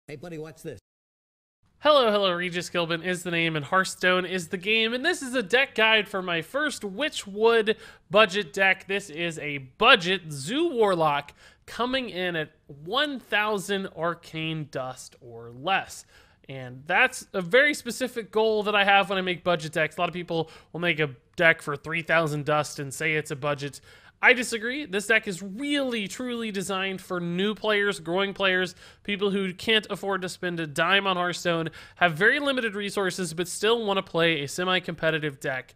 Hey, buddy, watch this. Hello, Regis Gilbin is the name and Hearthstone is the game, and this is a deck guide for my first Witchwood budget deck. This is a budget Zoo Warlock coming in at 1,000 arcane dust or less. And that's a very specific goal that I have when I make budget decks. A lot of people will make a deck for 3,000 dust and say it's a budget. I disagree. This deck is really, truly designed for new players, growing players, people who can't afford to spend a dime on Hearthstone, have very limited resources, but still want to play a semi-competitive deck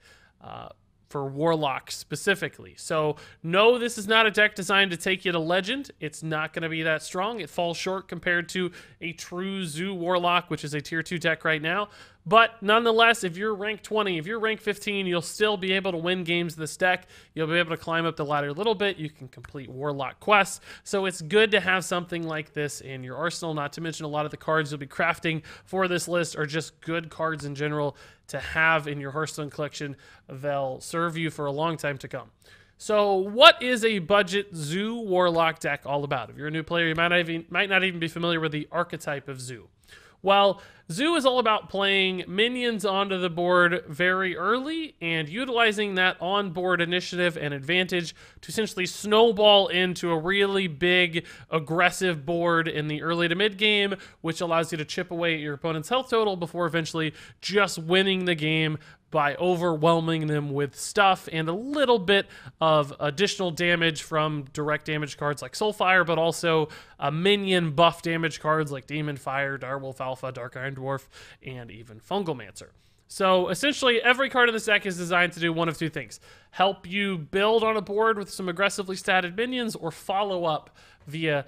for Warlock specifically. So no, this is not a deck designed to take you to Legend. It's not going to be that strong. It falls short compared to a true Zoo Warlock, which is a tier 2 deck right now. But nonetheless, if you're rank 20, if you're rank 15, you'll still be able to win games this deck. You'll be able to climb up the ladder a little bit. You can complete Warlock quests. So it's good to have something like this in your arsenal, not to mention a lot of the cards you'll be crafting for this list are just good cards in general to have in your Hearthstone collection. They'll serve you for a long time to come. So what is a budget Zoo Warlock deck all about? If you're a new player, you might not even be familiar with the archetype of Zoo. Well, Zoo is all about playing minions onto the board very early and utilizing that on-board initiative and advantage to essentially snowball into a really big, aggressive board in the early to mid-game, which allows you to chip away at your opponent's health total before eventually just winning the game by overwhelming them with stuff and a little bit of additional damage from direct damage cards like Soulfire, but also minion buff damage cards like Demon Fire, Direwolf Alpha, Dark Iron Dwarf, and even Fungalmancer. So essentially, every card in this deck is designed to do one of two things: help you build on a board with some aggressively statted minions, or follow up via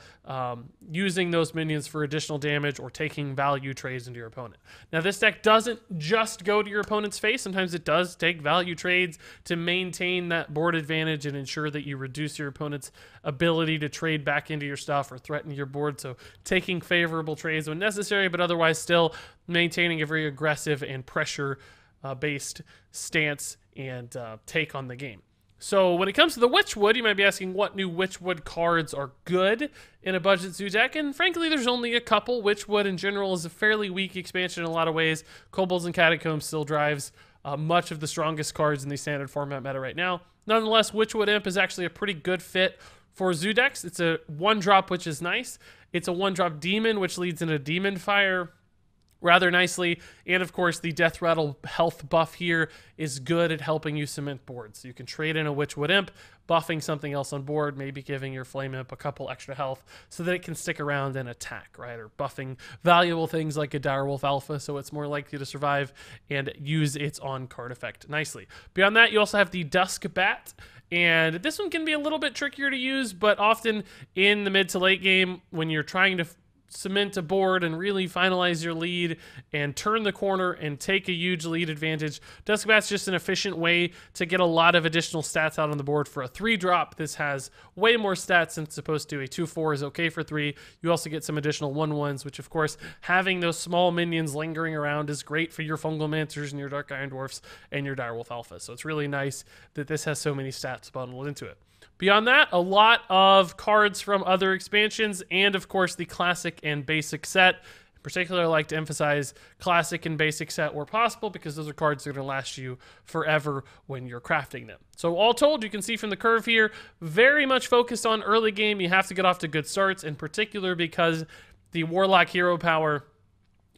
using those minions for additional damage or taking value trades into your opponent. Now, this deck doesn't just go to your opponent's face. Sometimes it does take value trades to maintain that board advantage and ensure that you reduce your opponent's ability to trade back into your stuff or threaten your board. So taking favorable trades when necessary, but otherwise still maintaining a very aggressive and pressure-based stance and take on the game. So when it comes to the Witchwood, you might be asking what new Witchwood cards are good in a budget Zoo deck, and frankly, there's only a couple. Witchwood in general is a fairly weak expansion in a lot of ways. Kobolds and Catacombs still drives much of the strongest cards in the standard format meta right now. Nonetheless, Witchwood Imp is actually a pretty good fit for Zoo decks. It's a 1-drop, which is nice. It's a 1-drop demon, which leads into Demon Fire rather nicely, and of course the Death Rattle health buff here is good at helping you cement boards. So you can trade in a Witchwood Imp, buffing something else on board, maybe giving your Flame Imp a couple extra health so that it can stick around and attack, right? Or buffing valuable things like a Direwolf Alpha so it's more likely to survive and use its on-card effect nicely. Beyond that, you also have the Dusk Bat, and this one can be a little bit trickier to use, but often in the mid to late game when you're trying to cement a board and really finalize your lead and turn the corner and take a huge lead advantage, Duskbat's just an efficient way to get a lot of additional stats out on the board for a 3-drop. This has way more stats than it's supposed to. A 2/4 is okay for 3. You also get some additional 1/1s, which of course, having those small minions lingering around is great for your Fungalmancers and your Dark Iron Dwarfs and your Direwolf Alpha. So it's really nice that this has so many stats bundled into it. Beyond that, a lot of cards from other expansions and, of course, the classic and basic set. In particular, I like to emphasize classic and basic set where possible because those are cards that are going to last you forever when you're crafting them. So all told, you can see from the curve here, very much focused on early game. You have to get off to good starts, in particular because the Warlock hero power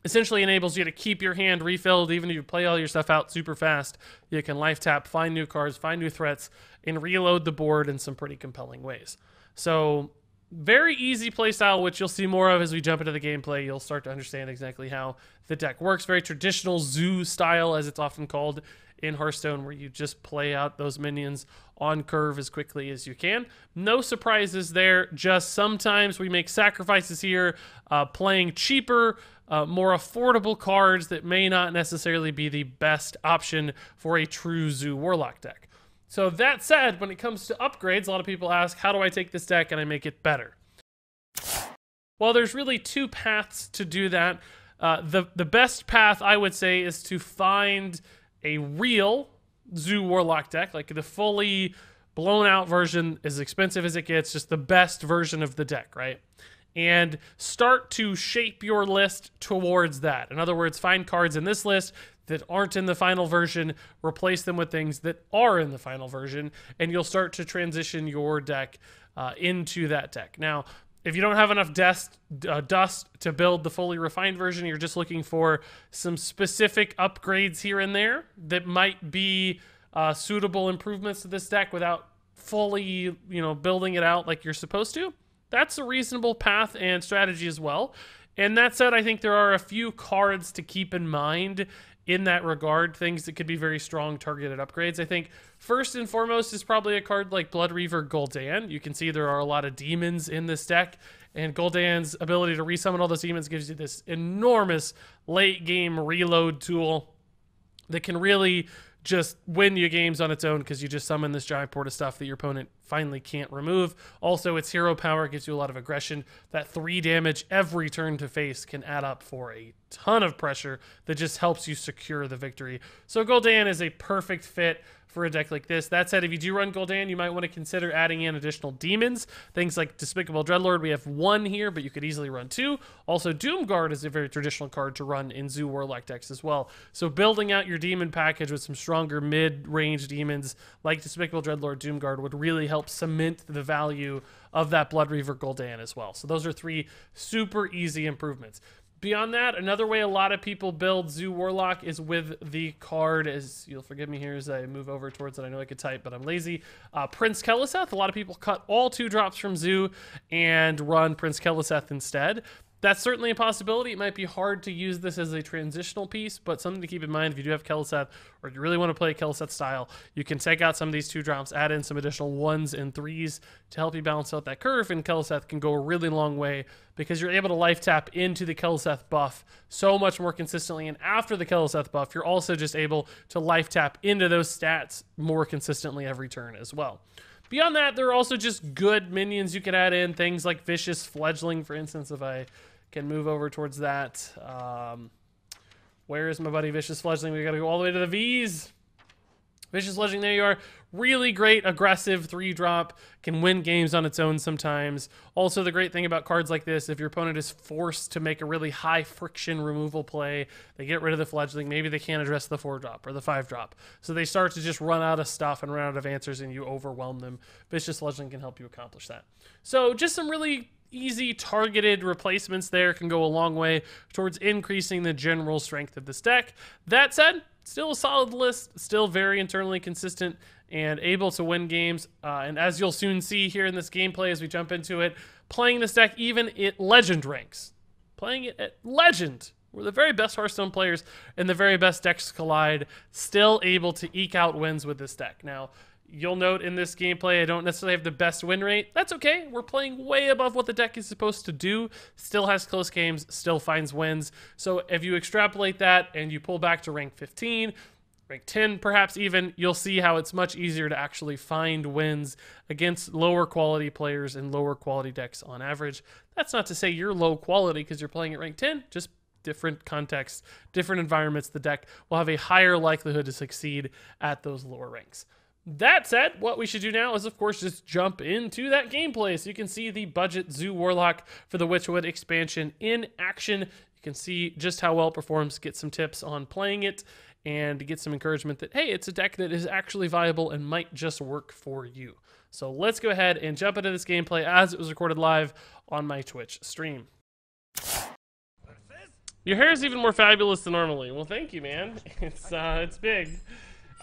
essentially enables you to keep your hand refilled. Even if you play all your stuff out super fast, you can life tap, find new cards, find new threats, and reload the board in some pretty compelling ways. So very easy playstyle, which you'll see more of as we jump into the gameplay. You'll start to understand exactly how the deck works. Very traditional Zoo style, as it's often called in Hearthstone, where you just play out those minions on curve as quickly as you can. No surprises there, just sometimes we make sacrifices here, playing cheaper, more affordable cards that may not necessarily be the best option for a true Zoo Warlock deck. So that said, when it comes to upgrades, a lot of people ask, how do I take this deck and I make it better? Well, there's really two paths to do that. The best path, I would say, is to find a real Zoo Warlock deck, like the fully blown out version, as expensive as it gets, just the best version of the deck, right? and start to shape your list towards that. In other words, find cards in this list that aren't in the final version, replace them with things that are in the final version, and you'll start to transition your deck into that deck. Now, if you don't have enough dust to build the fully refined version, you're just looking for some specific upgrades here and there that might be suitable improvements to this deck without fully, building it out like you're supposed to. That's a reasonable path and strategy as well. And that said, I think there are a few cards to keep in mind in that regard, things that could be very strong targeted upgrades. I think first and foremost is probably a card like Blood Reaver Gul'dan. You can see there are a lot of demons in this deck, and Gul'dan's ability to resummon all those demons gives you this enormous late game reload tool that can really just win you games on its own because you just summon this giant port of stuff that your opponent finally can't remove. Also, its hero power gives you a lot of aggression. That 3 damage every turn to face can add up for a ton of pressure that just helps you secure the victory. So Gul'dan is a perfect fit for a deck like this. That said, if you do run Gul'dan, you might want to consider adding in additional demons. Things like Despicable Dreadlord, we have 1 here, but you could easily run 2. Also, Doomguard is a very traditional card to run in Zoo Warlock decks as well. So building out your demon package with some stronger mid-range demons like Despicable Dreadlord, Doomguard would really help cement the value of that Blood Reaver Gul'dan as well. So those are 3 super easy improvements. Beyond that, another way a lot of people build Zoo Warlock is with the card, as you'll forgive me here as I move over towards it. I know I could type, but I'm lazy. Prince Keleseth. A lot of people cut all 2 drops from Zoo and run Prince Keleseth instead. That's certainly a possibility. It might be hard to use this as a transitional piece, but something to keep in mind if you do have Keleseth, or you really want to play Keleseth style, you can take out some of these 2 drops, add in some additional 1s and 3s to help you balance out that curve, and Keleseth can go a really long way because you're able to life tap into the Keleseth buff so much more consistently, and after the Keleseth buff, you're also just able to life tap into those stats more consistently every turn as well. Beyond that, there are also just good minions you could add in, things like Vicious Fledgling, for instance, if I can move over towards that. Where is my buddy Vicious Fledgling? We gotta go all the way to the V's. Vicious Fledgling, there you are. Really great, aggressive 3-drop. Can win games on its own sometimes. Also, the great thing about cards like this, if your opponent is forced to make a really high friction removal play, they get rid of the Fledgling. Maybe they can't address the 4-drop or the 5-drop. So they start to just run out of stuff and run out of answers, and you overwhelm them. Vicious Fledgling can help you accomplish that. So just some really easy targeted replacements there can go a long way towards increasing the general strength of this deck. That said, still a solid list, still very internally consistent and able to win games. And as you'll soon see here in this gameplay as we jump into it, playing this deck even at Legend ranks. Playing it at Legend, where the very best Hearthstone players and the very best decks collide, still able to eke out wins with this deck. Now, you'll note in this gameplay, I don't necessarily have the best win rate. That's okay. We're playing way above what the deck is supposed to do. Still has close games, still finds wins. So if you extrapolate that and you pull back to rank 15, rank 10 perhaps even, you'll see how it's much easier to actually find wins against lower quality players and lower quality decks on average. That's not to say you're low quality because you're playing at rank 10, just different contexts, different environments. The deck will have a higher likelihood to succeed at those lower ranks. That said, what we should do now is, of course, just jump into that gameplay so you can see the budget Zoo Warlock for the Witchwood expansion in action. You can see just how well it performs, get some tips on playing it, and get some encouragement that, hey, it's a deck that is actually viable and might just work for you. So let's go ahead and jump into this gameplay as it was recorded live on my Twitch stream. Your hair is even more fabulous than normally. Well, thank you, man. It's big.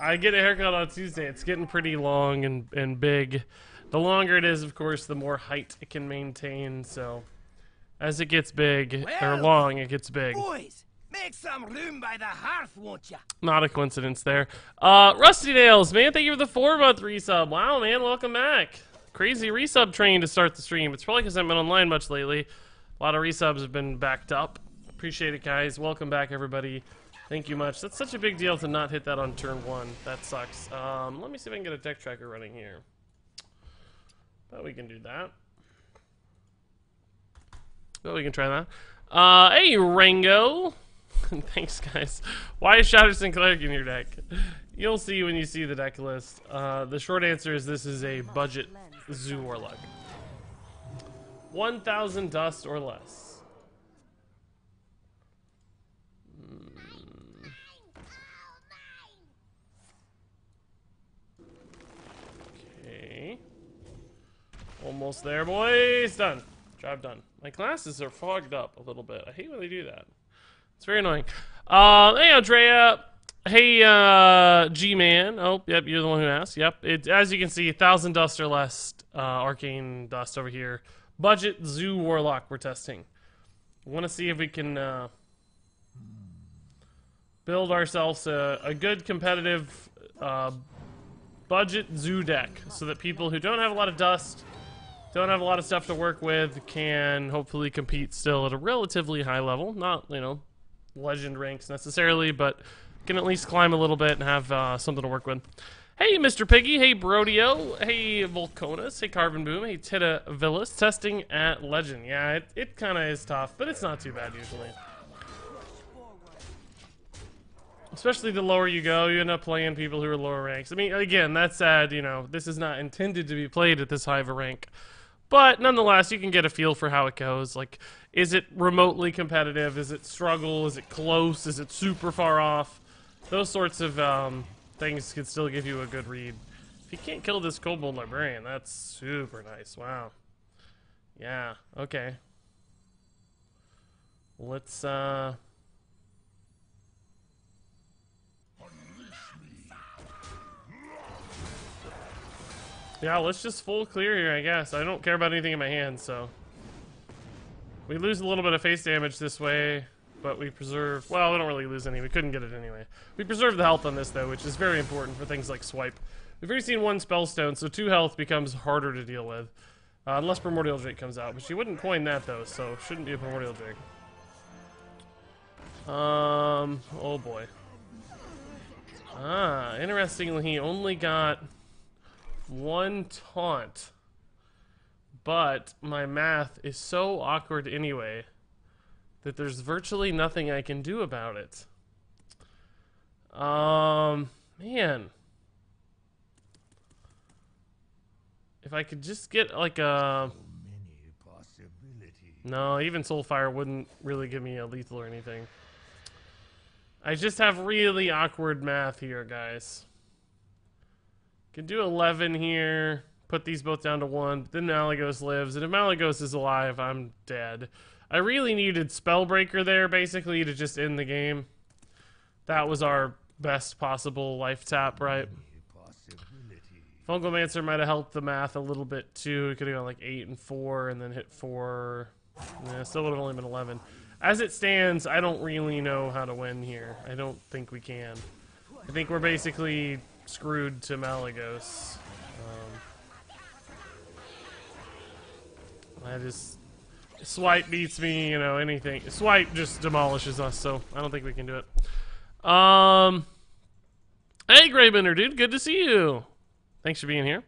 I get a haircut on Tuesday. It's getting pretty long and big. The longer it is, of course, the more height it can maintain. So as it gets big, or long, it gets big. Boys, make some room by the hearth, won't ya? Not a coincidence there. Rusty Nails, man, thank you for the 4-month resub. Wow, man, welcome back. Crazy resub train to start the stream. It's probably because I haven't been online much lately. A lot of resubs have been backed up. Appreciate it, guys. Welcome back, everybody. Thank you much. That's such a big deal to not hit that on turn 1. That sucks. Let me see if I can get a deck tracker running here. Bet we can do that. Bet we can try that. Hey, Rango. Thanks, guys. Why is Shatterson Cleric in your deck? You'll see when you see the deck list. The short answer is this is a budget Zoo Warlock. 1,000 dust or less. Okay. Almost there, boys. Done. Job done. My glasses are fogged up a little bit. I hate when they do that. It's very annoying. Hey, Andrea. Hey, G-Man. Oh, yep, you're the one who asked. Yep. As you can see, 1,000 dust or less, arcane dust over here. Budget Zoo Warlock we're testing. Want to see if we can build ourselves a good competitive budget zoo deck so that people who don't have a lot of dust, don't have a lot of stuff to work with, can hopefully compete still at a relatively high level. Not, you know, legend ranks necessarily, but can at least climb a little bit and have something to work with. Hey, Mr. Piggy. Hey, Brodio. Hey, Volconis. Hey, Carvin Boom. Hey, Tita Villas. Testing at Legend. Yeah, it kind of is tough, but it's not too bad usually. Especially the lower you go, you end up playing people who are lower ranks. I mean, again, that said, you know, this is not intended to be played at this high of a rank. But nonetheless, you can get a feel for how it goes. Like, is it remotely competitive? Is it struggle? Is it close? Is it super far off? Those sorts of things can still give you a good read. If you can't kill this Kobold Librarian, that's super nice. Wow. Yeah, okay. Let's, yeah, let's just full clear here, I guess. I don't care about anything in my hand, so. We lose a little bit of face damage this way, but we preserve... Well, we don't really lose any. We couldn't get it anyway. We preserve the health on this, though, which is very important for things like swipe. We've already seen 1 spellstone, so 2 health becomes harder to deal with. Unless Primordial Drake comes out, but she wouldn't coin that, though, so shouldn't be a Primordial Drake. Oh boy. Ah, interestingly, he only got 1 taunt, but my math is so awkward anyway that there's virtually nothing I can do about it. Man, if I could just get like a... No, even Soulfire wouldn't really give me a lethal or anything. I just have really awkward math here, guys. Can do 11 here, put these both down to 1, but then Malygos lives, and if Malygos is alive, I'm dead. I really needed Spellbreaker there, basically, to just end the game. That was our best possible life tap, right? Fungalmancer might have helped the math a little bit, too. He could have gone like 8 and 4, and then hit 4. Yeah, still would have only been 11. As it stands, I don't really know how to win here. I don't think we can. I think we're basically screwed to Malygos. I just... Swipe beats me, you know, anything. Swipe just demolishes us, so I don't think we can do it. Hey, Graybender, dude. Good to see you. Thanks for being here.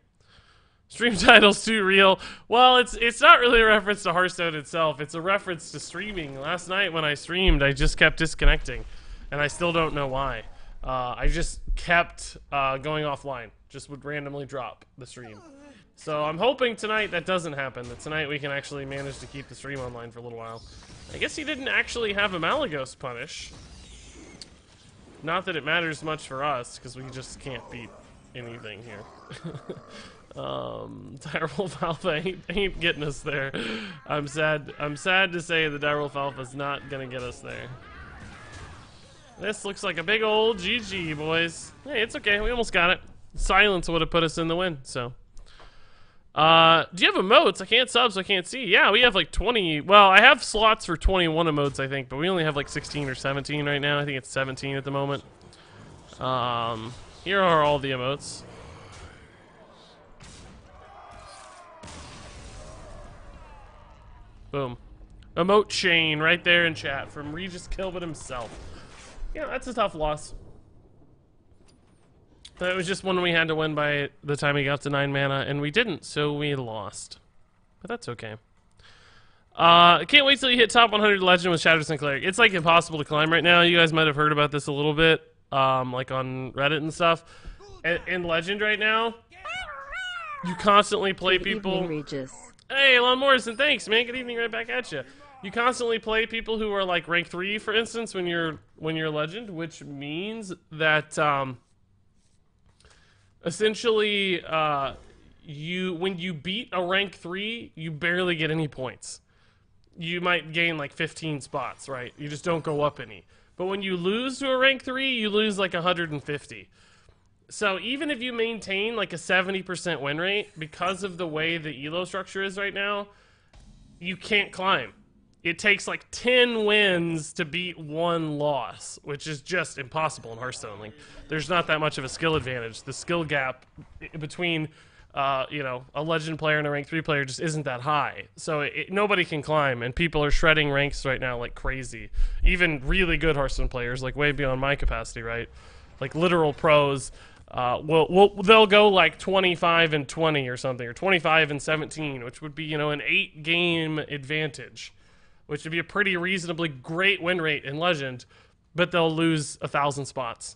Stream title's too real. Well, it's not really a reference to Hearthstone itself. It's a reference to streaming. Last night when I streamed, I just kept disconnecting, and I still don't know why. I just kept going offline. Just would randomly drop the stream. So I'm hoping tonight that doesn't happen. That tonight we can actually manage to keep the stream online for a little while. I guess he didn't actually have a Malygos punish. Not that it matters much for us, because we just can't beat anything here. Direwolf Alpha ain't getting us there. I'm sad to say the Direwolf Alpha's not gonna get us there. This looks like a big old GG, boys. Hey, it's okay, we almost got it. Silence would have put us in the win, so. Do you have emotes? I can't sub, so I can't see. Yeah, we have like 20. Well, I have slots for 21 emotes, I think, but we only have like 16 or 17 right now. I think it's 17 at the moment. Here are all the emotes. Boom. Emote chain right there in chat from Regis Kilbin himself. Yeah, that's a tough loss. That was just one we had to win by the time we got to 9 mana, and we didn't, so we lost. But that's okay. Can't wait till you hit top 100 Legend with Shadows and Cleric. It's like impossible to climb right now. You guys might have heard about this a little bit, like on Reddit and stuff. In Legend right now, you constantly play people Hey, Lon Morrison, thanks, man. Good evening, right back at you. You constantly play people who are like rank 3, for instance, when you're legend, which means that essentially when you beat a rank 3, you barely get any points. You might gain like 15 spots, right? You just don't go up any. But when you lose to a rank 3, you lose like 150. So even if you maintain like a 70% win rate, because of the way the elo structure is right now, you can't climb. It takes like 10 wins to beat 1 loss, which is just impossible in Hearthstone. Like, there's not that much of a skill advantage. The skill gap between a legend player and a rank 3 player just isn't that high. So nobody can climb, and people are shredding ranks right now like crazy. Even really good Hearthstone players, like way beyond my capacity, right? Like literal pros, they'll go like 25 and 20 or something, or 25 and 17, which would be, an 8-game advantage, which would be a pretty reasonably great win rate in Legend, but they'll lose 1,000 spots.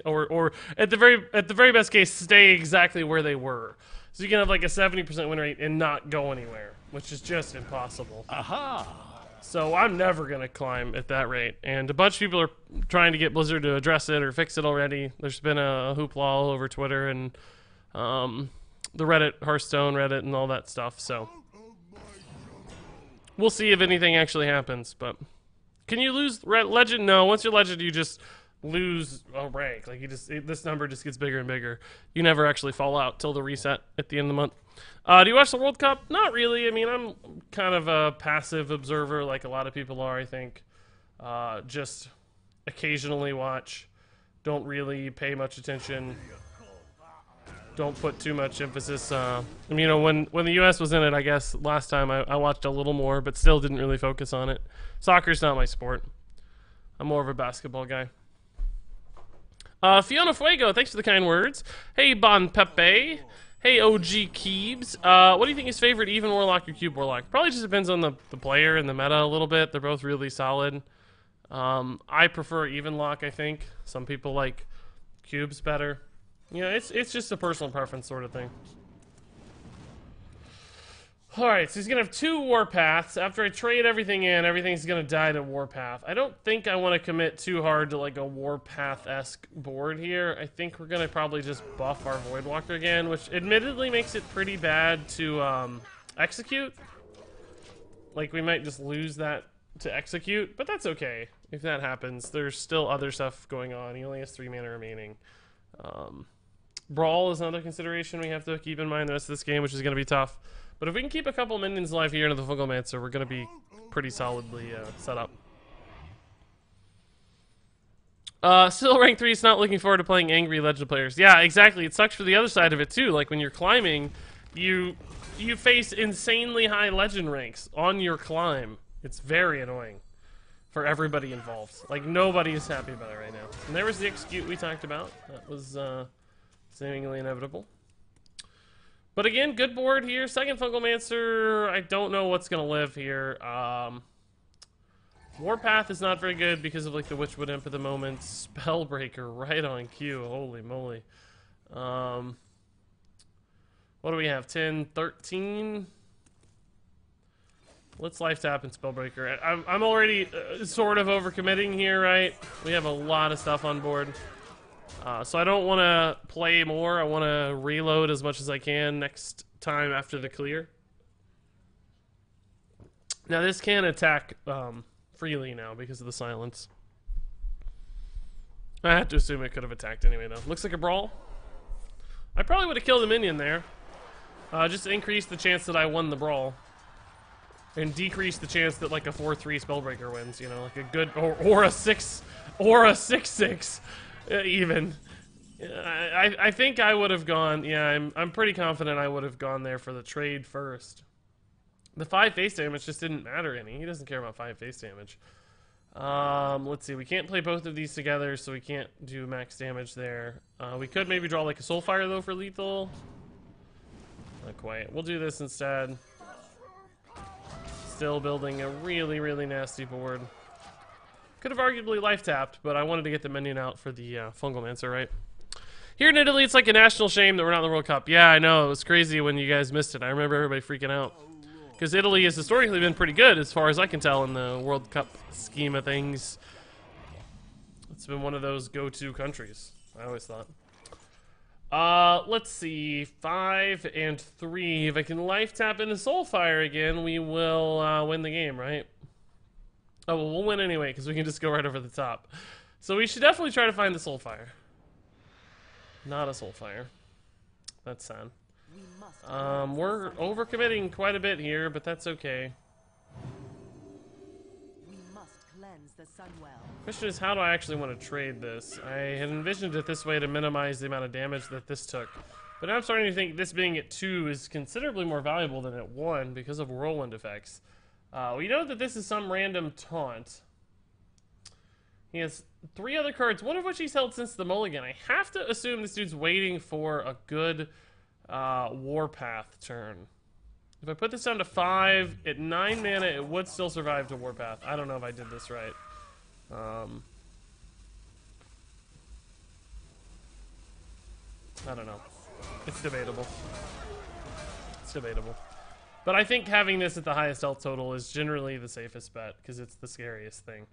or at the very best case, stay exactly where they were. So you can have like a 70% win rate and not go anywhere, which is just impossible. Aha! So I'm never gonna climb at that rate, and a bunch of people are trying to get Blizzard to address it or fix it already. There's been a hoopla all over Twitter and the Reddit, Hearthstone Reddit, and all that stuff. So we'll see if anything actually happens. But can you lose Legend? No. Once you're Legend, you just lose a rank. Like this number just gets bigger and bigger. You never actually fall out till the reset at the end of the month. Do you watch the World Cup? Not really. I mean, I'm kind of a passive observer, like a lot of people are, I think. Just occasionally watch. Don't really pay much attention. Don't put too much emphasis. When the U.S. was in it, I guess last time I watched a little more, but still didn't really focus on it. Soccer's not my sport. I'm more of a basketball guy. Fiona Fuego, thanks for the kind words. Hey, Bon Pepe. Hey, OG Keebs. What do you think is favorite, Even Warlock or Cube Warlock? Probably just depends on the player and the meta a little bit. They're both really solid. I prefer Even Lock, I think. Some people like Cubes better. It's just a personal preference sort of thing. Alright, so he's going to have 2 Warpaths. After I trade everything in, everything's going to die to Warpath. I don't think I want to commit too hard to like a Warpath-esque board here. I think we're going to probably just buff our Voidwalker again, which admittedly makes it pretty bad to execute. Like, we might just lose that to execute, but that's okay. If that happens, there's still other stuff going on. He only has 3 mana remaining. Brawl is another consideration we have to keep in mind the rest of this game, which is going to be tough. But if we can keep a couple minions alive here into the Fungalmancer, we're going to be pretty solidly set up. Still rank 3 is not looking forward to playing angry Legend players. Yeah, exactly. It sucks for the other side of it, too. Like, when you're climbing, you face insanely high Legend ranks on your climb. It's very annoying for everybody involved. Like, nobody is happy about it right now. And there was the execute we talked about. That was seemingly inevitable. But again, good board here. Second Fungalmancer, I don't know what's going to live here. Warpath is not very good because of like the Witchwood imp at the moment. Spellbreaker right on cue. Holy moly. What do we have? 10, 13? Let's life tap and Spellbreaker. I'm already sort of overcommitting here, right? We have a lot of stuff on board. So I don't want to play more. I want to reload as much as I can next time after the clear. Now this can attack freely now because of the silence. I have to assume it could have attacked anyway though. Looks like a brawl. I probably would have killed a minion there. Just to increase the chance that I won the brawl. And decrease the chance that like a 4-3 Spellbreaker wins, like a good or a 6 or a 6-6. Even. I think I would have gone, yeah, I'm pretty confident I would have gone there for the trade first. The 5 face damage just didn't matter any. He doesn't care about 5 face damage. Let's see, we can't play both of these together, so we can't do max damage there. We could maybe draw like a Soulfire though for lethal. Not quite. We'll do this instead. Still building a really, really nasty board. Could have arguably life tapped, but I wanted to get the minion out for the Fungalmancer, right? Here in Italy, it's like a national shame that we're not in the World Cup. Yeah, I know. It was crazy when you guys missed it. I remember everybody freaking out. Because Italy has historically been pretty good, as far as I can tell, in the World Cup scheme of things. It's been one of those go-to countries, I always thought. Let's see. 5 and 3. If I can life tap into Soulfire again, we will win the game, right? Oh, well, we'll win anyway, because we can just go right over the top. So we should definitely try to find the Soulfire. Not a Soulfire. That's sad. We're overcommitting quite a bit here, but that's okay. We must cleanse the Sunwell. Question is, how do I actually want to trade this? I had envisioned it this way to minimize the amount of damage that this took. But now I'm starting to think this being at 2 is considerably more valuable than at 1 because of whirlwind effects. We know that this is some random taunt. He has 3 other cards, one of which he's held since the mulligan. I have to assume this dude's waiting for a good Warpath turn. If I put this down to 5, at 9 mana, it would still survive to Warpath. I don't know if I did this right. I don't know. It's debatable. It's debatable. But I think having this at the highest health total is generally the safest bet, because it's the scariest thing.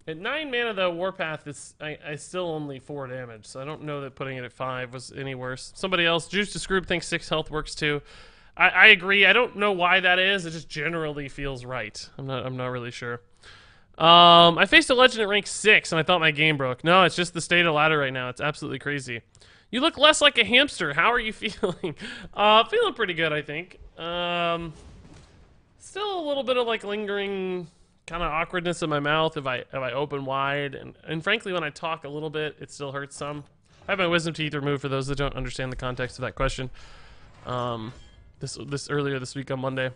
At 9 mana, though, Warpath is I still only 4 damage, so I don't know that putting it at 5 was any worse. Somebody else, Juice to Scroob, thinks 6 health works too. I agree. I don't know why that is. It just generally feels right. I'm not really sure. I faced a legend at rank 6, and I thought my game broke. No, it's just the state of ladder right now. It's absolutely crazy. You look less like a hamster. How are you feeling? Feeling pretty good, I think. Still a little bit of like lingering kind of awkwardness in my mouth if I open wide, and frankly, when I talk a little bit, it still hurts some. I have my wisdom teeth removed for those that don't understand the context of that question. This earlier this week on Monday.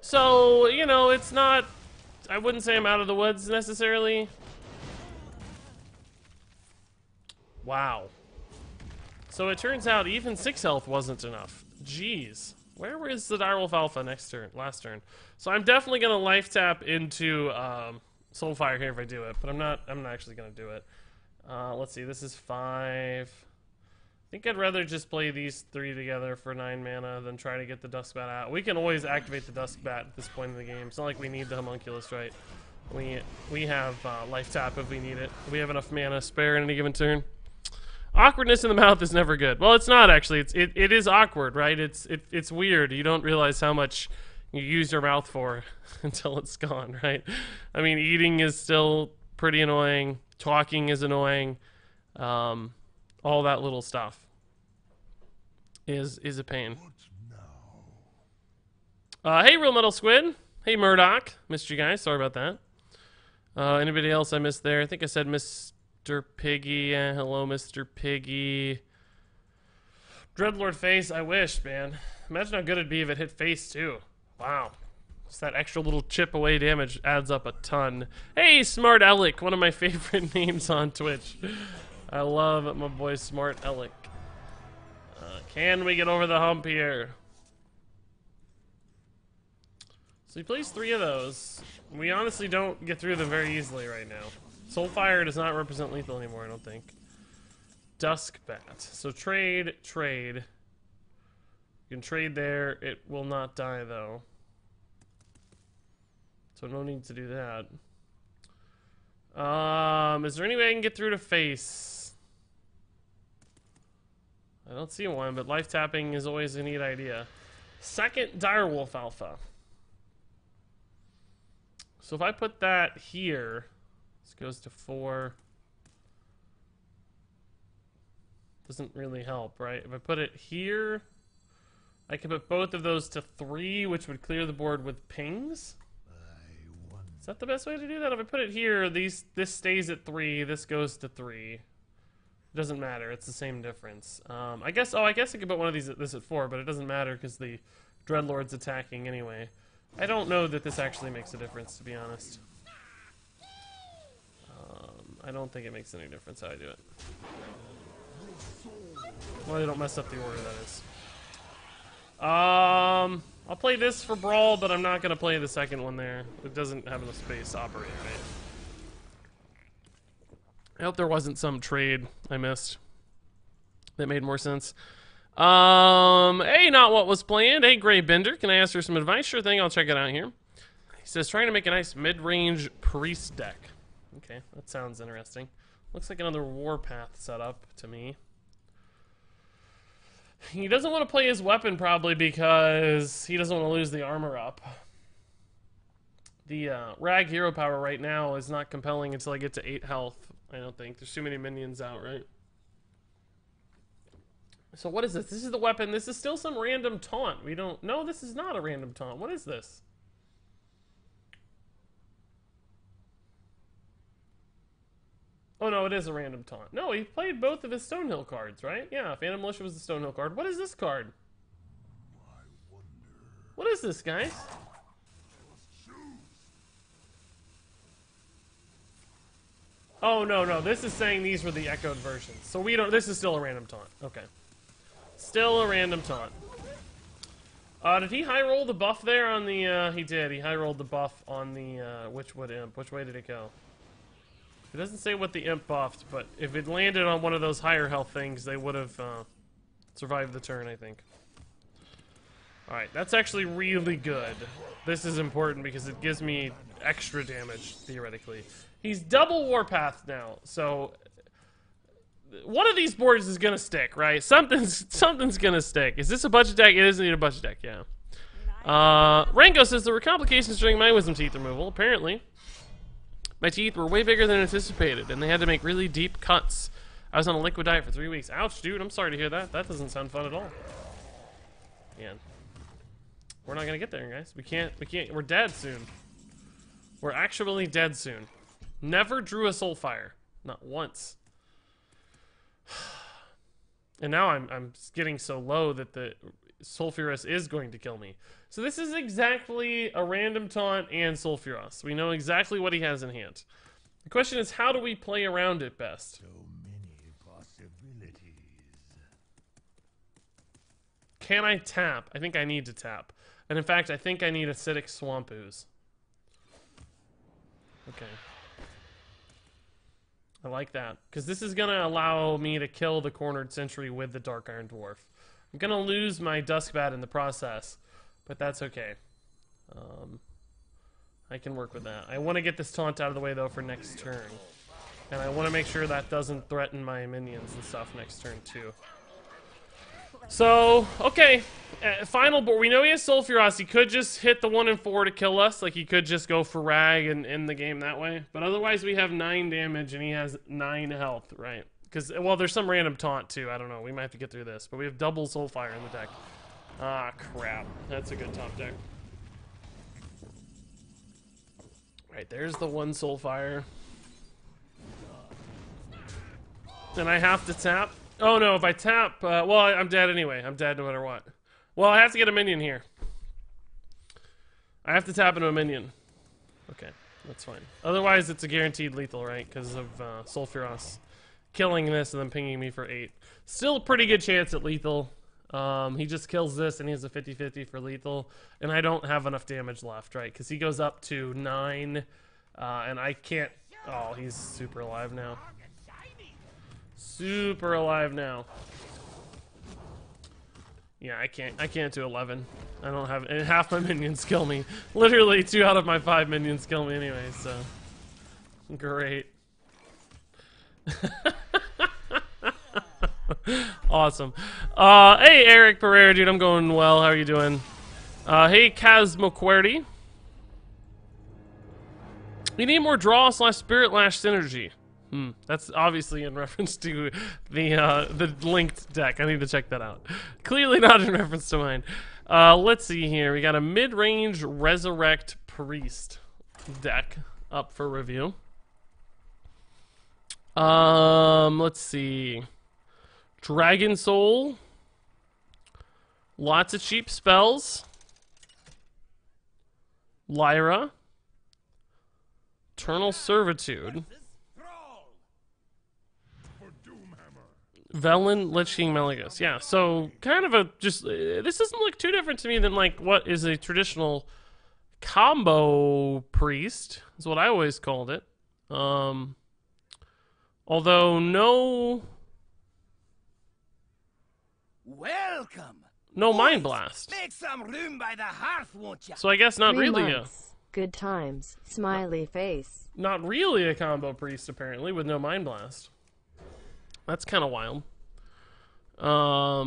So, you know, it's not, I wouldn't say I'm out of the woods necessarily. Wow. So it turns out even 6 health wasn't enough. Jeez. Where was the Direwolf Alpha last turn? So I'm definitely gonna life tap into Soulfire here if I do it, but I'm not actually gonna do it. Let's see, this is 5. I think I'd rather just play these 3 together for 9 mana than try to get the Duskbat out. We can always activate the Duskbat at this point in the game. It's not like we need the Homunculus, right? We have life tap if we need it. We have enough mana spare in any given turn. Awkwardness in the mouth is never good. Well, it's not actually. It is awkward, right? It's weird. You don't realize how much you use your mouth for until it's gone, right? I mean, eating is still pretty annoying. Talking is annoying. All that little stuff is a pain. Hey, Real Metal Squid. Hey, Murdoch. Missed you guys. Sorry about that. Anybody else I missed there? I think I said Mr. Piggy. Hello, Mr. Piggy. Dreadlord face. I wish, man. Imagine how good it'd be if it hit face, too. Wow. Just that extra little chip away damage adds up a ton. Hey, Smart Alec. One of my favorite names on Twitch. I love my boy Smart Alec. Can we get over the hump here? So he plays 3 of those. We honestly don't get through them very easily right now. Soulfire does not represent lethal anymore, I don't think. Duskbat. So trade. You can trade there. It will not die, though. So no need to do that. Is there any way I can get through to face? I don't see one, but life tapping is always a neat idea. Second Direwolf Alpha. So if I put that here, this goes to 4. Doesn't really help, right? If I put it here, I can put both of those to 3, which would clear the board with pings. Is that the best way to do that? If I put it here, this stays at 3, this goes to 3. It doesn't matter, it's the same difference. I guess I could put one of this at 4, but it doesn't matter because the Dreadlord's attacking anyway. I don't know that this actually makes a difference, to be honest. I don't think it makes any difference how I do it. Well, I don't mess up the order, that is. I'll play this for Brawl, but I'm not going to play the second one there. It doesn't have enough space to operate, right? I hope there wasn't some trade I missed that made more sense. Hey, not what was planned. Hey, Gray Bender, can I ask for some advice? Sure thing, I'll check it out here. He says, trying to make a nice mid-range priest deck. Okay, that sounds interesting. Looks like another warpath setup to me. He doesn't want to play his weapon probably because he doesn't want to lose the armor up. The rag hero power right now is not compelling until I get to 8 health, I don't think. There's too many minions out, right? So what is this? This is the weapon. This is still some random taunt. We don't... No, this is not a random taunt. What is this? Oh, no, it is a random taunt. No, he played both of his Stonehill cards, right? Yeah, Phantom Militia was the Stonehill card. What is this card? What is this, guys? Oh, no, no. This is saying these were the echoed versions. So we don't... This is still a random taunt. Okay. Still a random taunt. Did he high roll the buff there on the... He did. He high rolled the buff on the Witchwood imp. Which way did it go? It doesn't say what the imp buffed, but if it landed on one of those higher health things, they would have survived the turn, I think. Alright, that's actually really good. This is important because it gives me extra damage, theoretically. He's double warpath now, so... One of these boards is gonna stick, right? Something's gonna stick. Is this a budget deck? It is indeed a budget deck, yeah. Rango says there were complications during my wisdom teeth removal, apparently. My teeth were way bigger than anticipated, and they had to make really deep cuts. I was on a liquid diet for 3 weeks. Ouch, dude, I'm sorry to hear that. That doesn't sound fun at all. Man. We're not gonna get there, guys. We can't, we're dead soon. We're actually dead soon. Never drew a Soulfire. Not once. And now I'm getting so low that the Sulfuros is going to kill me. So this is exactly a random taunt and Sulfuros. We know exactly what he has in hand. The question is, how do we play around it best? So many possibilities. Can I tap? I think I need to tap. And in fact, I think I need Acidic Swamp Ooze. Okay. I like that. Because this is going to allow me to kill the Cornered Sentry with the Dark Iron Dwarf. I'm going to lose my Duskbat in the process. But that's okay. I can work with that. I want to get this taunt out of the way, though, for next turn. And I want to make sure that doesn't threaten my minions and stuff next turn, too. So, okay. Final board. We know he has Sulfuros. He could just hit the 1 and 4 to kill us. Like, he could just go for Rag and end the game that way. But otherwise, we have 9 damage, and he has 9 health, right? Because, well, there's some random taunt, too. I don't know. We might have to get through this. But we have double Soulfire in the deck. Ah, crap. That's a good top deck. Right, there's the 1 Soulfire. And I have to tap. Oh, no, if I tap... well, I'm dead anyway. I'm dead no matter what. Well, I have to get a minion here. I have to tap into a minion. Okay, that's fine. Otherwise, it's a guaranteed lethal, right? Because of Sulfuros killing this and then pinging me for 8. Still a pretty good chance at lethal. He just kills this and he has a 50-50 for lethal. And I don't have enough damage left, right? Because he goes up to 9. And I can't... Oh, he's super alive now. Super alive now. Yeah, I can't do 11. I don't have... And half my minions kill me. Literally 2 out of my 5 minions kill me anyway, so... Great. Awesome. Hey, Eric Pereira, dude, I'm going well. How are you doing? Hey, Kazmoquerty. You need more draw / spirit lash synergy. That's obviously in reference to the linked deck. I need to check that out. Clearly not in reference to mine. Let's see here. We got a mid-range Resurrect Priest deck up for review. Let's see. Dragon Soul. Lots of cheap spells. Lyra. Eternal Servitude. Velen, Lich King, Malygos. Yeah, so kind of a just... this doesn't look too different to me than, like, what is a traditional combo priest, is what I always called it. Although Although no Welcome. Mind Blast. Make some room by the hearth, won't you? So I guess not 3 really months. Good times. Smiley face. not really a combo priest apparently with no Mind Blast. That's kind of wild. I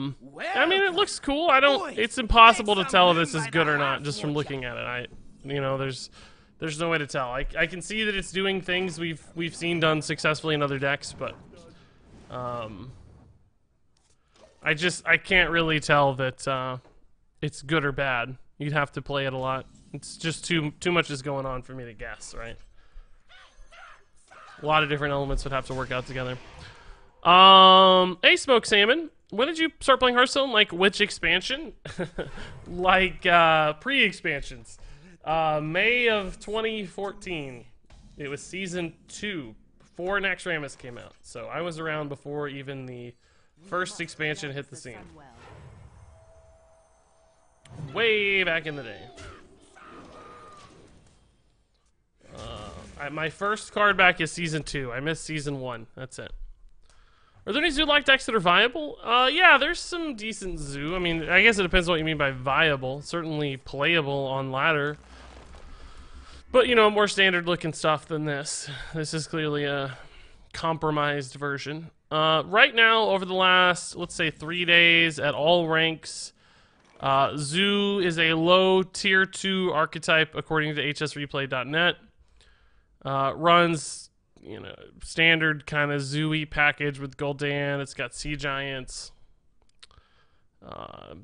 mean, it looks cool. It's impossible to tell if this is good or not just from looking at it. There's no way to tell. I can see that it's doing things we've seen done successfully in other decks, but I can't really tell that it's good or bad. You'd have to play it a lot. It's just too much is going on for me to guess, right? A lot of different elements would have to work out together. Hey, Smoke Salmon. When did you start playing Hearthstone? Like, which expansion? Like, pre-expansions. May of 2014. It was Season 2, before Naxxramas came out. So I was around before even the first expansion hit the scene. Way back in the day. My first card back is Season 2. I missed Season 1. That's it. Are there any zoo-like decks that are viable? Yeah, there's some decent zoo. I mean, I guess it depends on what you mean by viable. Certainly playable on ladder. But, more standard-looking stuff than this. This is clearly a compromised version. Right now, over the last, let's say, 3 days at all ranks, zoo is a low tier 2 archetype according to hsreplay.net. Runs... standard kind of zoo-y package with Gul'dan. It's got Sea Giants.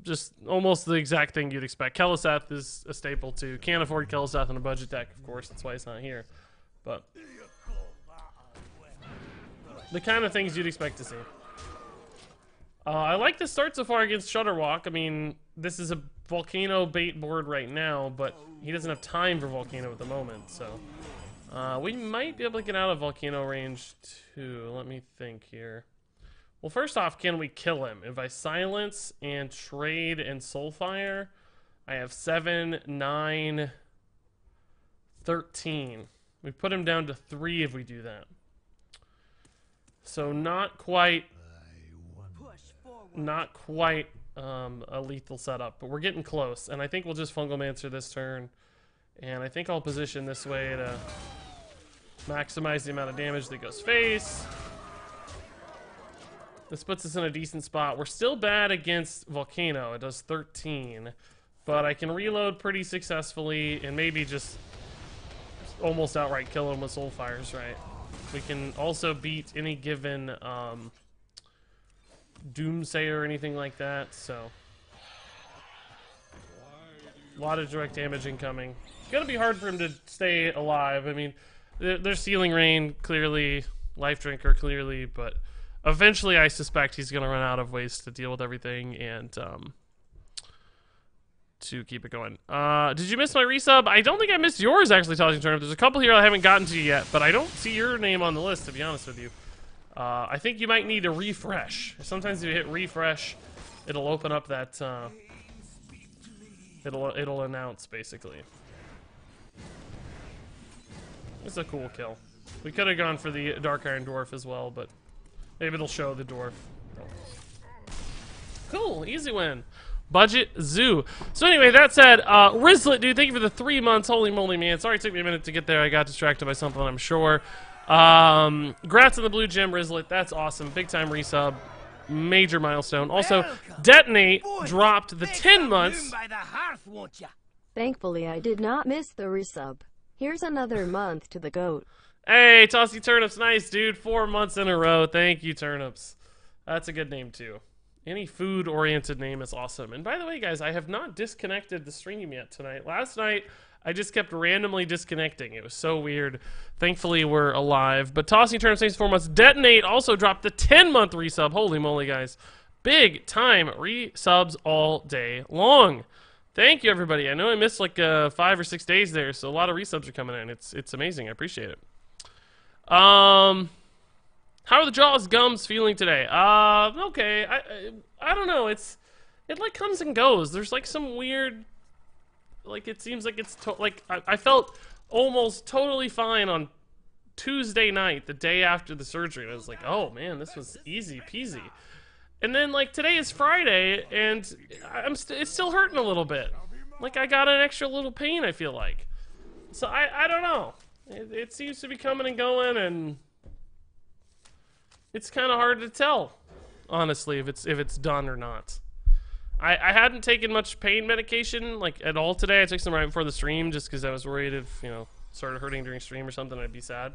Just almost the exact thing you'd expect. Kel'Theth is a staple too. Can't afford Kel'Theth on a budget deck, of course. That's why it's not here. But the kind of things you'd expect to see. I like the start so far against Shudderwalk. I mean, this is a Volcano bait board right now, but he doesn't have time for Volcano at the moment, so... we might be able to get out of Volcano range too. Let me think here. Well, first off, can we kill him? If I silence and trade and Soulfire, I have 7, 9, 13. We put him down to 3 if we do that. So not quite a lethal setup, but we're getting close. And I think we'll just Fungalmancer this turn. And I think I'll position this way to maximize the amount of damage that goes face. This puts us in a decent spot. We're still bad against Volcano. It does 13. But I can reload pretty successfully and maybe just almost outright kill him with Soulfires, right? We can also beat any given Doomsayer or anything like that, so... a lot of direct damage incoming. It's gonna be hard for him to stay alive. I mean, there's Sealing Rain, clearly, Life Drinker, clearly, but eventually I suspect he's gonna run out of ways to deal with everything and to keep it going. Did you miss my resub? I don't think I missed yours, actually, Tossing Turnip. There's a couple here I haven't gotten to yet, but I don't see your name on the list, to be honest with you. I think you might need a refresh. Sometimes if you hit refresh, it'll open up that... It'll announce, basically. It's a cool kill. We could have gone for the Dark Iron Dwarf as well, but maybe it'll show the Dwarf. Cool, easy win. Budget Zoo. So anyway, that said, Rizlet, dude, thank you for the 3 months. Holy moly, man. Sorry it took me a minute to get there. I got distracted by something, I'm sure. Grats on the blue gem, Rizlet. That's awesome. Big time resub. Major milestone. Also, Detonate dropped the 10 months. Thankfully, I did not miss the resub. Here's another month to the goat. Hey, Tossy Turnips, nice, dude. 4 months in a row. Thank you, Turnips. That's a good name, too. Any food-oriented name is awesome. And by the way, guys, I have not disconnected the stream yet tonight. Last night, I just kept randomly disconnecting. It was so weird. Thankfully, we're alive. But Tossing Turnips, thanks 4 months. Detonate also dropped the 10-month resub. Holy moly, guys. Big time resubs all day long. Thank you, everybody. I know I missed like 5 or 6 days there, so a lot of resubs are coming in. It's amazing. I appreciate it. How are the Jaws gums feeling today? Okay. I don't know. It like comes and goes. There's like some weird, like it seems like it's like I felt almost totally fine on Tuesday night, the day after the surgery, and I was like, oh man, this was easy peasy. And then like today is Friday, and it's still hurting a little bit. Like I got an extra little pain, I feel like. So I don't know. It seems to be coming and going, and it's kind of hard to tell, honestly, if it's done or not. I hadn't taken much pain medication like at all today. I took some right before the stream just because I was worried if started hurting during stream or something, I'd be sad.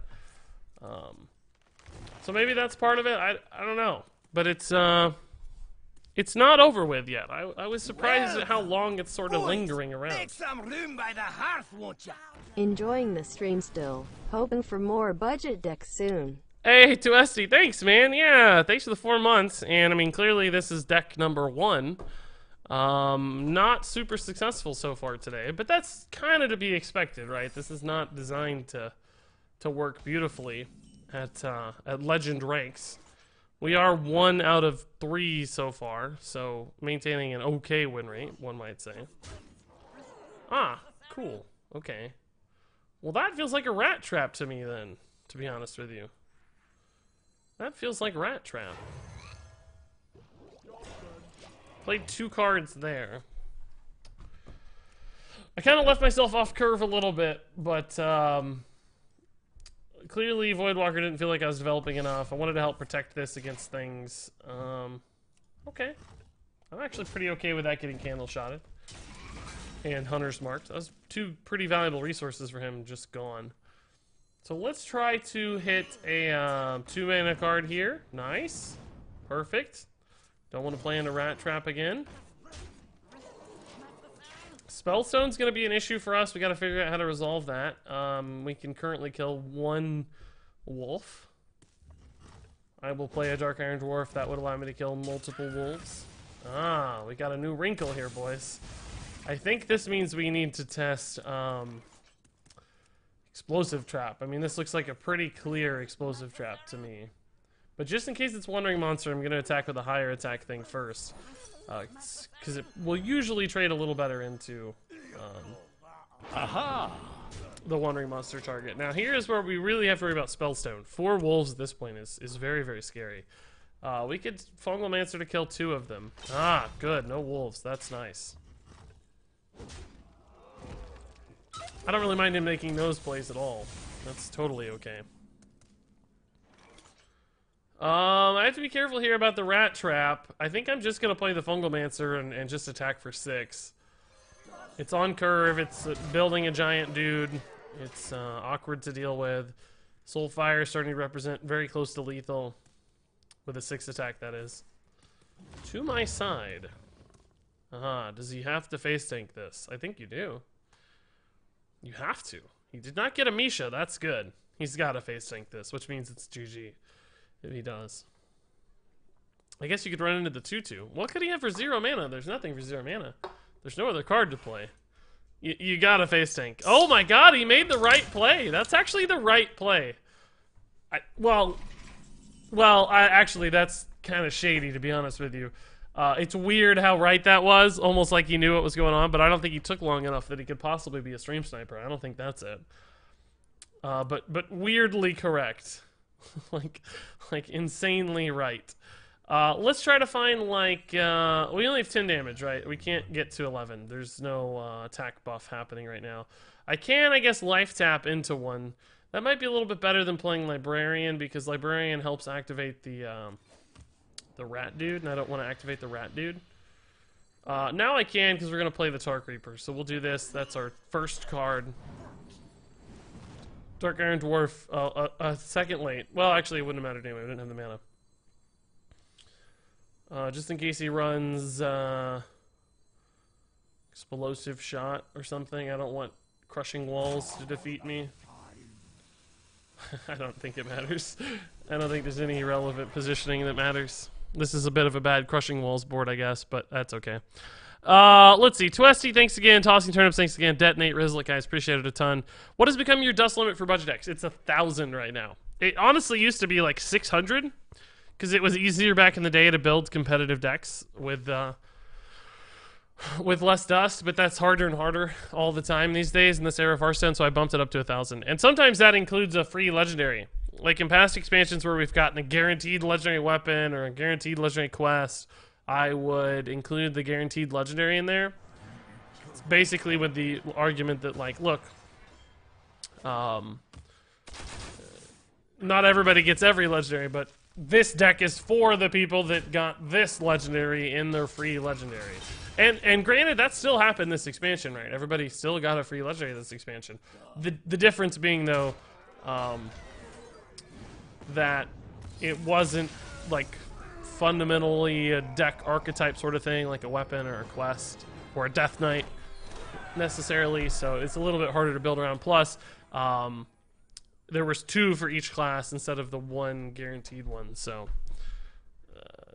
So maybe that's part of it. I don't know, but it's not over with yet. I was surprised at how long it's sort of lingering around. Make some room by the hearth, won't ya? Enjoying the stream still. Hoping for more budget decks soon. Hey, Tuesti, thanks, man. Yeah, thanks for the 4 months. And I mean, clearly this is deck number 1. Not super successful so far today, but that's kind of to be expected, right? This is not designed to work beautifully at legend ranks. We are 1 out of 3 so far, so maintaining an okay win rate, one might say. Ah, cool. Okay. Well, that feels like a rat trap to me then, to be honest with you. That feels like rat trap. Played 2 cards there. I kind of left myself off curve a little bit, but clearly Voidwalker didn't feel like I was developing enough. I wanted to help protect this against things. Okay. I'm actually pretty okay with that getting candle shotted. And Hunter's Marked. That was 2 pretty valuable resources for him just gone. So let's try to hit a 2-mana card here. Nice. Perfect. Don't want to play into Rat Trap again. Spellstone's going to be an issue for us. We got to figure out how to resolve that. We can currently kill 1 wolf. I will play a Dark Iron Dwarf. That would allow me to kill multiple wolves. Ah, we got a new wrinkle here, boys. I think this means we need to test Explosive Trap. I mean, this looks like a pretty clear Explosive Trap to me. But just in case it's Wandering Monster, I'm going to attack with a higher attack thing first. Because it will usually trade a little better into the Wandering Monster target. Now, here's where we really have to worry about Spellstone. 4 wolves at this point is very, very scary. We could Fungalmancer to kill 2 of them. Ah, good. No wolves. That's nice. I don't really mind him making those plays at all. That's totally okay. I have to be careful here about the Rat Trap. I think I'm just going to play the Fungalmancer and just attack for 6. It's on curve. It's building a giant dude. It's awkward to deal with. Soulfire is starting to represent very close to lethal. With a 6 attack, that is. To my side. Does he have to face tank this? I think you do. You have to. He did not get a Misha. That's good. He's got to face tank this, which means it's GG. If he does. I guess you could run into the 2/2. What could he have for 0 mana? There's nothing for 0 mana. There's no other card to play. You gotta face tank. Oh my god, he made the right play. That's actually the right play. Actually, that's kind of shady, to be honest with you. It's weird how right that was. Almost like he knew what was going on, but I don't think he took long enough that he could possibly be a stream sniper. I don't think that's it. But weirdly correct. like insanely right. Let's try to find we only have 10 damage, right? We can't get to 11. There's no attack buff happening right now. I can, I guess, life tap into 1. That might be a little bit better than playing Librarian, because Librarian helps activate the rat dude, and I don't want to activate the rat dude. Now I can, because we're going to play the Tark Reaper. So we'll do this. That's our first card. Dark Iron Dwarf, a second late. Well, actually, it wouldn't have mattered anyway. We didn't have the mana. Just in case he runs Explosive Shot or something. I don't want Crushing Walls to defeat me. I don't think it matters. I don't think there's any relevant positioning that matters. This is a bit of a bad Crushing Walls board, I guess, but that's okay. Let's see. Tuesti, thanks again. Tossing Turnips, thanks again. Detonate, Rizlik, guys, appreciate it a ton. What has become your dust limit for budget decks? It's 1,000 right now. It honestly used to be like 600, because it was easier back in the day to build competitive decks with with less dust, but that's harder and harder all the time these days in this era of Hearthstone, so I bumped it up to 1,000. And sometimes that includes a free legendary. Like in past expansions where we've gotten a guaranteed legendary weapon or a guaranteed legendary quest, I would include the guaranteed legendary in there. It's basically with the argument that, like, look, not everybody gets every legendary, but this deck is for the people that got this legendary in their free legendary. And granted, that still happened this expansion, right? Everybody still got a free legendary this expansion. The difference being, though, that it wasn't, like, fundamentally a deck archetype sort of thing, like a weapon or a quest or a Death Knight, necessarily, so it's a little bit harder to build around. Plus, there was 2 for each class instead of the 1 guaranteed one, so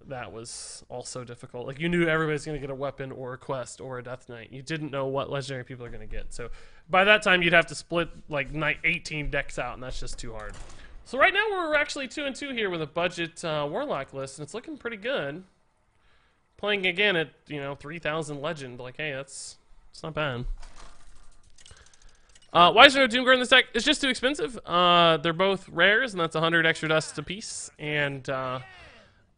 that was also difficult. Like, you knew everybody's going to get a weapon or a quest or a Death Knight. You didn't know what legendary people are going to get. So by that time, you'd have to split like 18 decks out, and that's just too hard. So right now, we're actually 2-2 here with a budget Warlock list, and it's looking pretty good. Playing again at, 3,000 legend. Like, hey, it's not bad. Why is there no Doomguard in this deck? It's just too expensive. They're both rares, and that's 100 extra dust a piece. And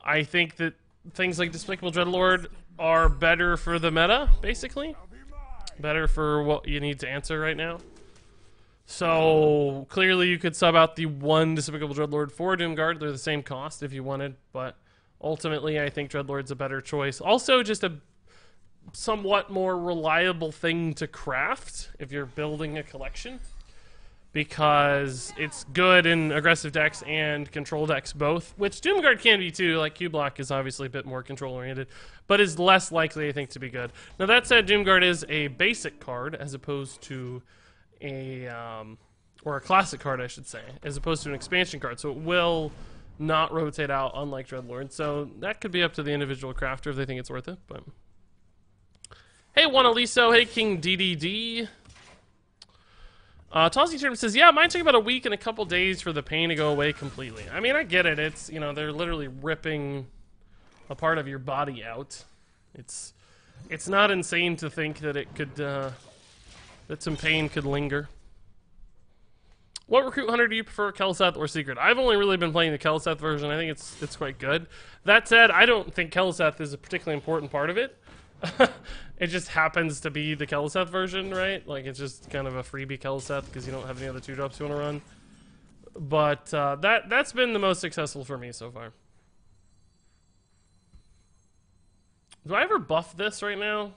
I think that things like Despicable Dreadlord are better for the meta, basically. Better for what you need to answer right now. So, clearly you could sub out the 1 Despicable Dreadlord for Doomguard. They're the same cost if you wanted, but ultimately I think Dreadlord's a better choice. Also, just a somewhat more reliable thing to craft if you're building a collection, because it's good in aggressive decks and control decks both, which Doomguard can be too. Like, Q-Block is obviously a bit more control oriented, but is less likely, I think, to be good. Now that said, Doomguard is a basic card as opposed to a or a classic card, I should say, as opposed to an expansion card, so it will not rotate out, unlike Dreadlord. So that could be up to the individual crafter if they think it's worth it. But hey, Juanaliso. Hey, King DDD. Tawsy Term says, yeah, mine took about a week and a couple days for the pain to go away completely. I mean, I get it. It's, they're literally ripping a part of your body out. It's not insane to think that it could, that some pain could linger. What recruit hunter do you prefer, Kelseth or Secret? I've only really been playing the Kelseth version. I think it's quite good. That said, I don't think Kelseth is a particularly important part of it. It just happens to be the Kelseth version, right? Like, it's just kind of a freebie Kelseth because you don't have any other 2-drops you want to run. But that's been the most successful for me so far. Do I ever buff this right now?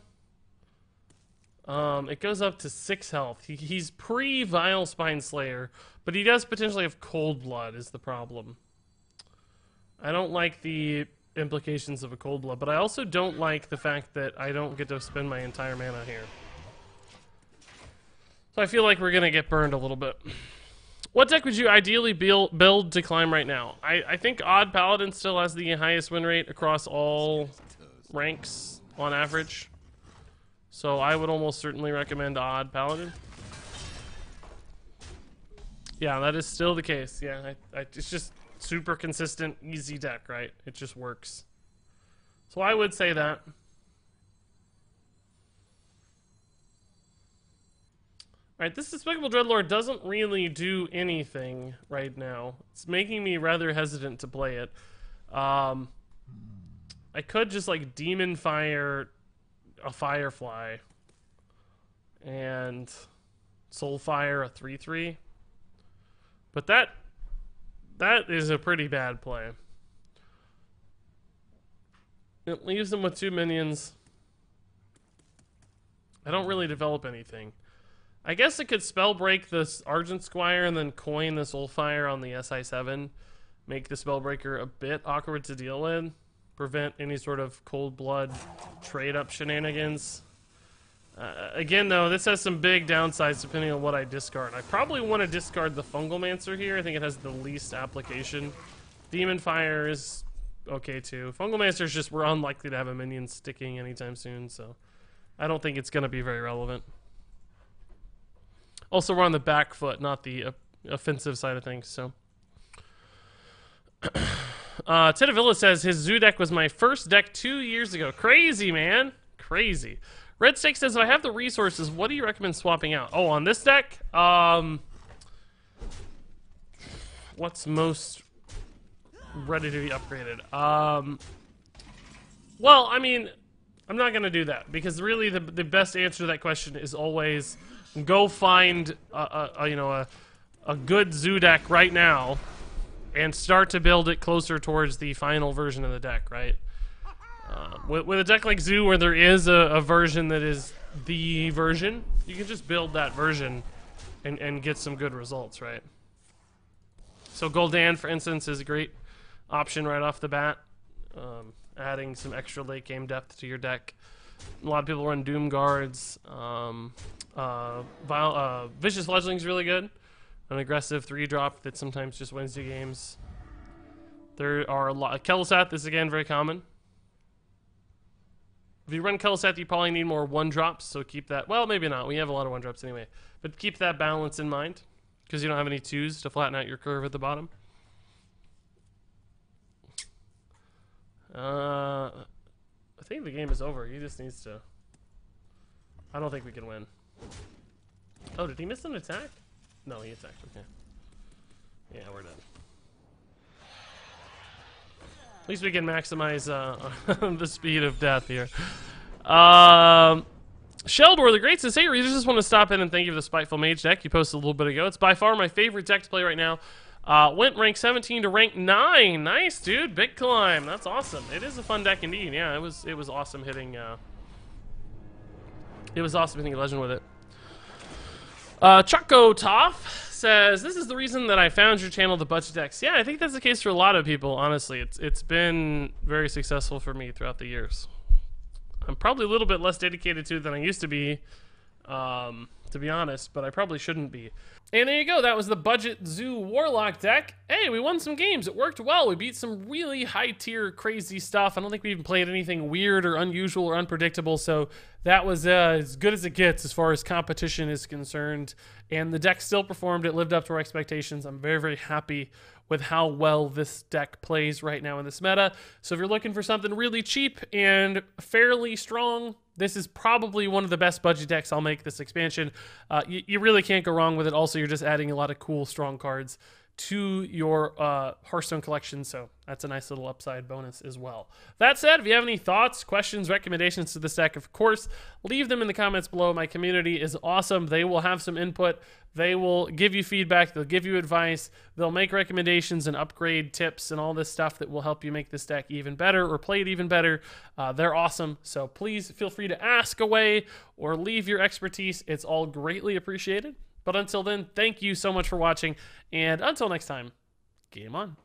It goes up to 6 health. He's pre-Vile Spine Slayer, but he does potentially have Cold Blood is the problem. I don't like the implications of a Cold Blood, but I also don't like the fact that I don't get to spend my entire mana here. So I feel like we're gonna get burned a little bit. What deck would you ideally build to climb right now? I think Odd Paladin still has the highest win rate across all ranks on average. So I would almost certainly recommend Odd Paladin. Yeah, that is still the case. Yeah, it's just super consistent, easy deck, right? It just works. So I would say that. Alright, this Despicable Dreadlord doesn't really do anything right now. It's making me rather hesitant to play it. I could just, like, Demon Fire a Firefly and Soulfire a 3/3. But that is a pretty bad play. It leaves them with 2 minions. I don't really develop anything. I guess it could spell break this Argent Squire and then coin the Soulfire on the SI7. Make the Spellbreaker a bit awkward to deal with. Prevent any sort of cold blood trade-up shenanigans. Again, though, this has some big downsides depending on what I discard. I probably want to discard the Fungalmancer here. I think it has the least application. Demon Fire is okay, too. Fungalmancer's just, we're unlikely to have a minion sticking anytime soon, so I don't think it's going to be very relevant. Also, we're on the back foot, not the offensive side of things, so. Tedavilla says his Zoo deck was my first deck 2 years ago. Crazy, man. crazy. Red Steak says, if I have the resources, what do you recommend swapping out? Oh, on this deck? What's most ready to be upgraded? Well, I mean, I'm not going to do that, because really the best answer to that question is always go find a good zoo deck right now and start to build it closer towards the final version of the deck, right? With a deck like Zoo, where there is a version that is the version, you can just build that version and get some good results, right? So Gul'dan, for instance, is a great option right off the bat. Adding some extra late game depth to your deck. A lot of people run Doom Guards. Vicious Fledgling's really good. An aggressive 3-drop that sometimes just wins you games. There are a lot. Kel'Seth is again very common. If you run Kel'Seth, you probably need more 1-drops, so keep that. Well, maybe not. We have a lot of 1-drops anyway. But keep that balance in mind, because you don't have any 2s to flatten out your curve at the bottom. I think the game is over. He just needs to... I don't think we can win. Oh, did he miss an attack? No, he attacked. Okay. Yeah, we're done. At least we can maximize the speed of death here. Sheldor the Great says, hey, readers, just want to stop in and thank you for the Spiteful Mage deck you posted a little bit ago. It's by far my favorite deck to play right now. Went rank 17 to rank 9. Nice, dude. Big climb. That's awesome. It is a fun deck indeed. Yeah, it was awesome hitting Legend with it. Choco Toff says, this is the reason that I found your channel, the budget decks. Yeah, I think that's the case for a lot of people, honestly. It's been very successful for me throughout the years. I'm probably a little bit less dedicated to it than I used to be honest, but I probably shouldn't be. And there you go. That was the budget Zoo Warlock deck. Hey, we won some games. It worked well. We beat some really high-tier crazy stuff. I don't think we even played anything weird or unusual or unpredictable, so that was as good as it gets as far as competition is concerned. And the deck still performed. It lived up to our expectations. I'm very, very happy with how well this deck plays right now in this meta. So if you're looking for something really cheap and fairly strong, this is probably one of the best budget decks I'll make this expansion. You really can't go wrong with it. Also, you're just adding a lot of cool, strong cards to your Hearthstone collection, so that's a nice little upside bonus as well. That said, if you have any thoughts, questions, recommendations to this deck, of course, leave them in the comments below. My community is awesome. They will have some input. They will give you feedback. They'll give you advice. They'll make recommendations and upgrade tips and all this stuff that will help you make this deck even better or play it even better. They're awesome, so please feel free to ask away or leave your expertise. It's all greatly appreciated. But until then, thank you so much for watching, and until next time, game on.